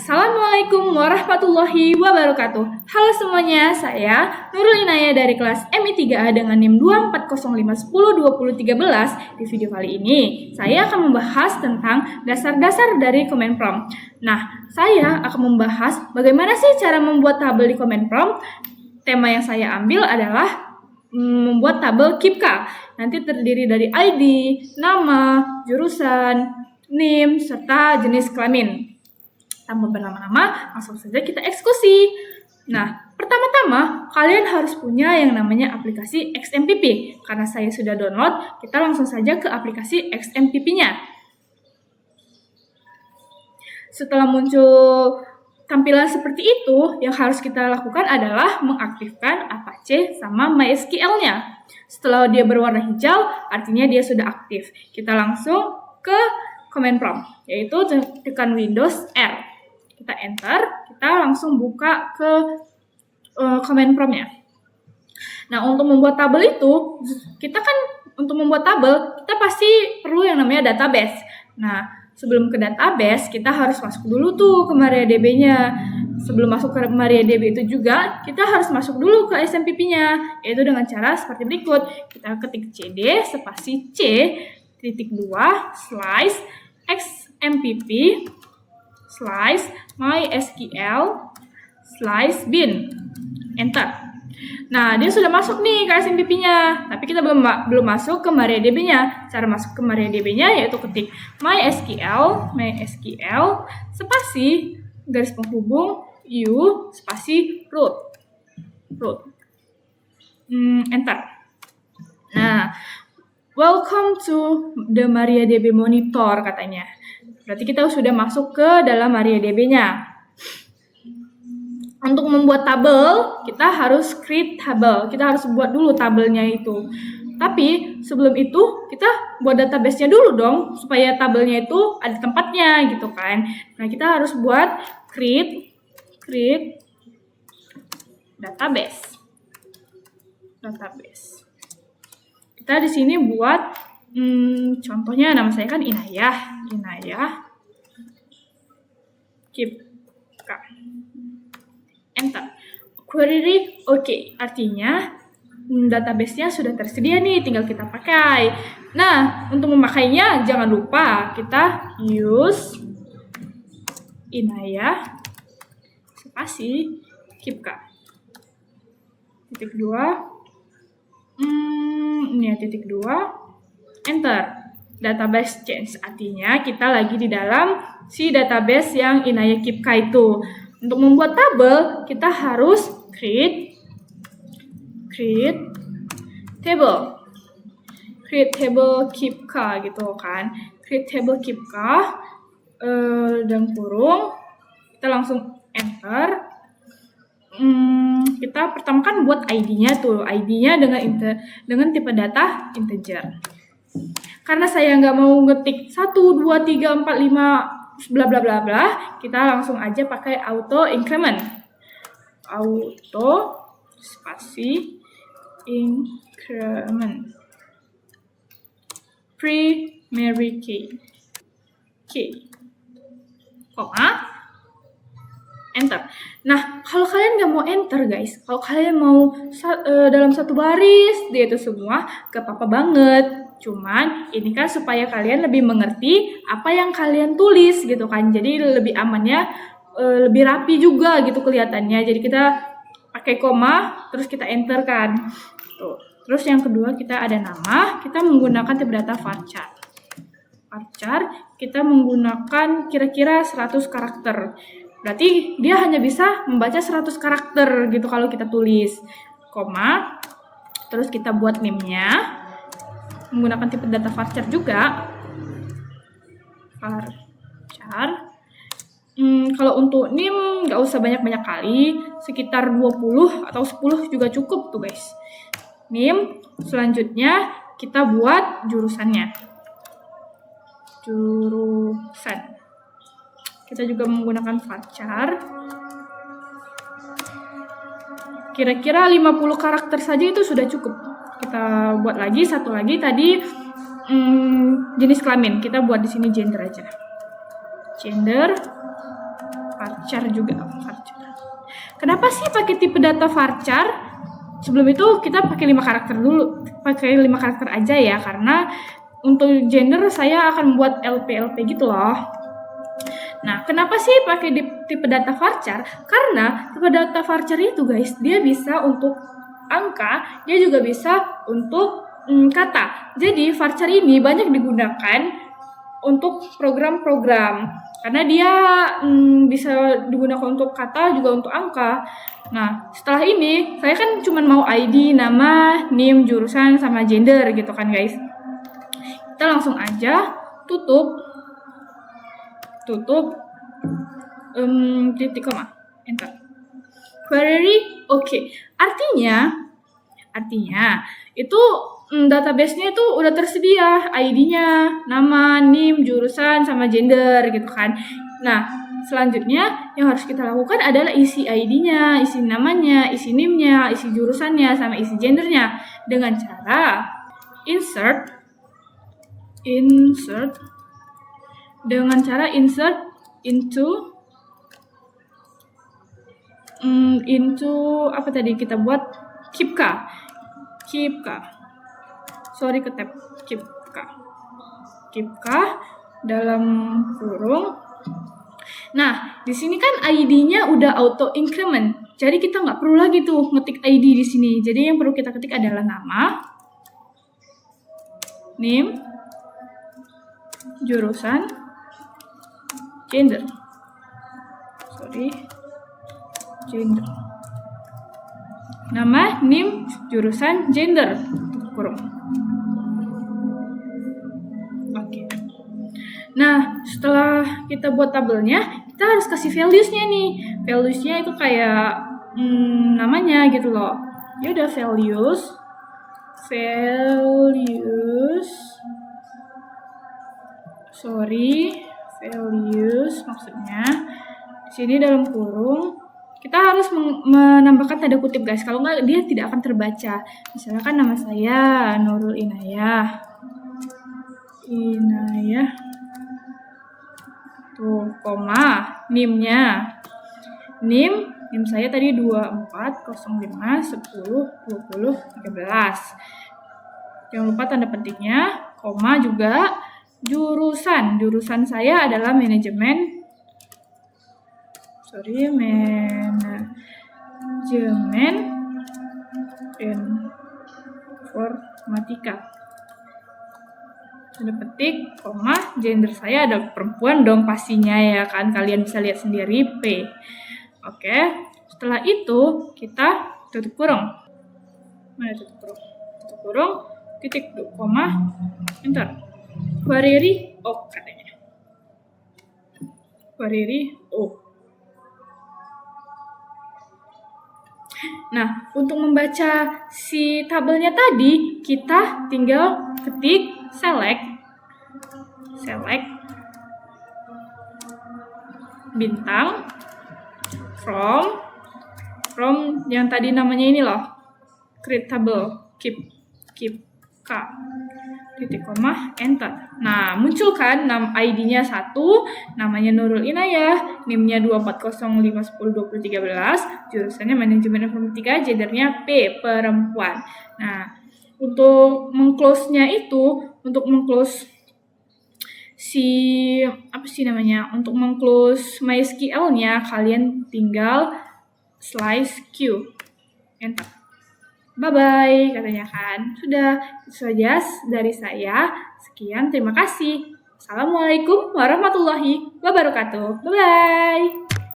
Assalamualaikum warahmatullahi wabarakatuh. Halo semuanya, saya Nurul Inaya dari kelas MI 3A dengan NIM 240510213. Di video kali ini, saya akan membahas tentang dasar-dasar dari Command Prompt. Nah, saya akan membahas bagaimana sih cara membuat tabel di Command Prompt. Tema yang saya ambil adalah membuat tabel KIPKA. Nanti terdiri dari ID, nama, jurusan, NIM, serta jenis kelamin. Tanpa berlama-lama, langsung saja kita eksekusi. Nah, pertama-tama kalian harus punya yang namanya aplikasi XMPP. Karena saya sudah download, kita langsung saja ke aplikasi XMPP-nya. Setelah muncul tampilan seperti itu, yang harus kita lakukan adalah mengaktifkan Apache sama MySQL-nya. Setelah dia berwarna hijau, artinya dia sudah aktif. Kita langsung ke Command Prompt, yaitu tekan Windows R. Kita enter, kita langsung buka ke Command Prompt-nya. Nah, untuk membuat tabel itu, kita pasti perlu yang namanya database. Nah, sebelum ke database, kita harus masuk dulu tuh ke MariaDB-nya. Sebelum masuk ke MariaDB itu juga, kita harus masuk dulu ke SMPP-nya, yaitu dengan cara seperti berikut. Kita ketik cd spasi c:2 slice xmpp slice mysql slice bin, enter. Nah, dia sudah masuk nih ke SMPP-nya, tapi kita belum masuk ke MariaDB-nya. Cara masuk ke MariaDB-nya yaitu ketik mysql spasi garis penghubung u spasi root, enter. Nah, welcome to the MariaDB monitor katanya. Berarti kita sudah masuk ke dalam MariaDB-nya. Untuk membuat tabel, kita harus create tabel. Kita harus buat dulu tabelnya itu. Tapi sebelum itu, kita buat database-nya dulu dong, supaya tabelnya itu ada tempatnya gitu kan. Nah, kita harus buat create database. Kita di sini buat contohnya, nama saya kan Inayah KIPKA, enter. Query oke, artinya database-nya sudah tersedia nih, tinggal kita pakai. Nah, untuk memakainya jangan lupa kita use Inayah spasi KIPKA .2 enter. Database change, artinya kita lagi di dalam si database yang Inayah KIPKA itu. Untuk membuat tabel, kita harus create table KIPKA gitu kan. Create table KIPKA dan kurung, kita langsung enter. Kita pertama kan buat ID-nya tuh, ID-nya dengan tipe data integer. Karena saya nggak mau ngetik 1, 2, 3, 4, 5 bla bla bla bla, kita langsung aja pakai auto increment. Auto spasi increment primary key, enter. Nah, kalau kalian nggak mau enter guys, kalau kalian mau dalam satu baris dia itu semua, gak apa-apa banget. Cuman ini kan supaya kalian lebih mengerti apa yang kalian tulis gitu kan. Jadi lebih amannya, lebih rapi juga gitu kelihatannya. Jadi kita pakai koma, terus kita enter kan. Tuh. Terus yang kedua kita ada nama, kita menggunakan tipe data varchar. Kita menggunakan kira-kira 100 karakter. Berarti dia hanya bisa membaca 100 karakter gitu kalau kita tulis. Koma, terus kita buat name-nya. Menggunakan tipe data varchar juga. Kalau untuk NIM nggak usah banyak-banyak kali, sekitar 20 atau 10 juga cukup tuh guys. NIM, selanjutnya kita buat jurusannya. Kita juga menggunakan varchar. Kira-kira 50 karakter saja itu sudah cukup. Kita buat lagi satu lagi tadi jenis kelamin. Kita buat di sini gender aja. Gender varchar juga. Varchar. Kenapa sih pakai tipe data varchar? Sebelum itu kita pakai 5 karakter dulu. Pakai 5 karakter aja ya, karena untuk gender saya akan buat LP gitu loh. Nah, kenapa sih pakai tipe data varchar? Karena tipe data varchar itu guys, dia bisa untuk angka, dia juga bisa untuk kata. Jadi varchar ini banyak digunakan untuk program-program karena dia bisa digunakan untuk kata juga untuk angka. Nah, setelah ini saya kan cuma mau ID, nama, NIM, jurusan, sama gender gitu kan guys. Kita langsung aja tutup titik koma, enter. Query, oke. Artinya itu database-nya itu udah tersedia, ID-nya, nama, NIM, jurusan, sama gender gitu kan. Nah, selanjutnya yang harus kita lakukan adalah isi ID-nya, isi namanya, isi NIM-nya, isi jurusannya, sama isi gendernya dengan cara insert into apa tadi kita buat keepka. Sorry ketab keepka dalam kurung. Nah, di sini kan ID-nya udah auto increment. Jadi kita nggak perlu lagi tuh ngetik ID di sini. Jadi yang perlu kita ketik adalah nama, NIM, jurusan, gender. Nama, NIM, jurusan, gender. Kurung. Oke. Nah, setelah kita buat tabelnya, kita harus kasih values-nya nih. Values-nya itu kayak namanya gitu loh. Ya udah values maksudnya di sini dalam kurung kita harus menambahkan tanda kutip guys, kalau nggak dia tidak akan terbaca. Misalkan nama saya Nurul Inayah tuh, koma, NIM-nya NIM saya tadi 2405102013. Jangan lupa tanda petiknya, koma juga. Jurusan saya adalah manajemen informatika. Tanda petik, koma, gender saya adalah perempuan dong pastinya ya kan, kalian bisa lihat sendiri P. Oke, setelah itu kita tutup kurung. Mana tutup kurung? Tutup kurung, titik, koma, enter. Query O katanya. Query O. Nah, untuk membaca si tabelnya tadi, kita tinggal ketik select bintang from yang tadi namanya ini loh, create table, keep k, titik koma, enter. Nah, muncul kan ID-nya 1, namanya Nurul Inayah, NIM-nya 2405102013, jurusannya manajemen informatika, gendernya P, perempuan. Nah, untuk mengclose-nya itu, untuk mengclose untuk mengclose MySQL-nya, kalian tinggal slice Q, enter. Bye-bye, katanya kan. Sudah, itu saja dari saya. Sekian, terima kasih. Assalamualaikum warahmatullahi wabarakatuh. Bye-bye.